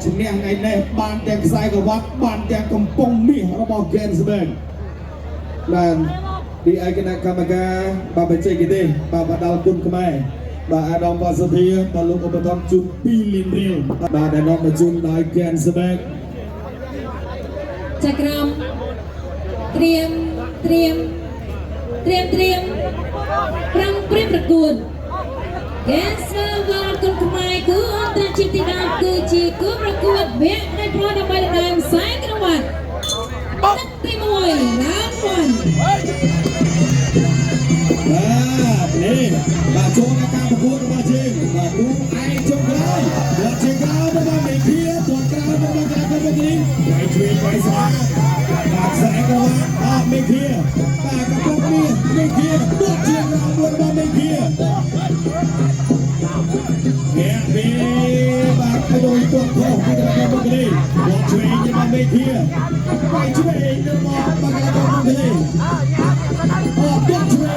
ជំនះថ្ងៃនេះបានទាំងខ្សែក្រវ៉ាត់បានទាំងកំប៉ុងមាសរបស់ Gensberg បានពីឯកគណៈកម្មការបាទបច្ចេកទេសបាទបដាល់គុណខ្មែរបាទអាដាមវ៉ាសុធាបាទលោកឧបត្ថម្ភជូន2លានរៀលបាទដែលនាំមកជូនដោយ Gensberg ចក្រមត្រៀមប្រឹងព្រៀបប្រកួត Gensberg គុណខ្មែរគឺអន្តរជាតិទី10គឺជាគូប្រកួតវគ្គនៃប្រដើម្បីដណ្ដើមខ្សែក្រវ៉ាត់ទឹកទី1 round 1បាទនេះបាទចូលដល់ការប្រកួតរបស់យើងបាទគូឯងចុងក្រោយគាត់ជាក្រោយរបស់មេឃាគាត់ក្រោយរបស់ការប្រកួតនេះហើយជួយឲ្យស្មាបាទខ្សែក្រវ៉ាត់អត់មេឃាបាទកំពុងមានមេឃាគាត់ជាក្រោយរបស់មេឃាអ្នកពីបាទទៅដោយទងខុសពីការប្រកួតនេះគាត់ជួយរបស់មេឃាហើយជួយរបស់បាក់ការប្រកួតនេះអត់គាត់ជួយ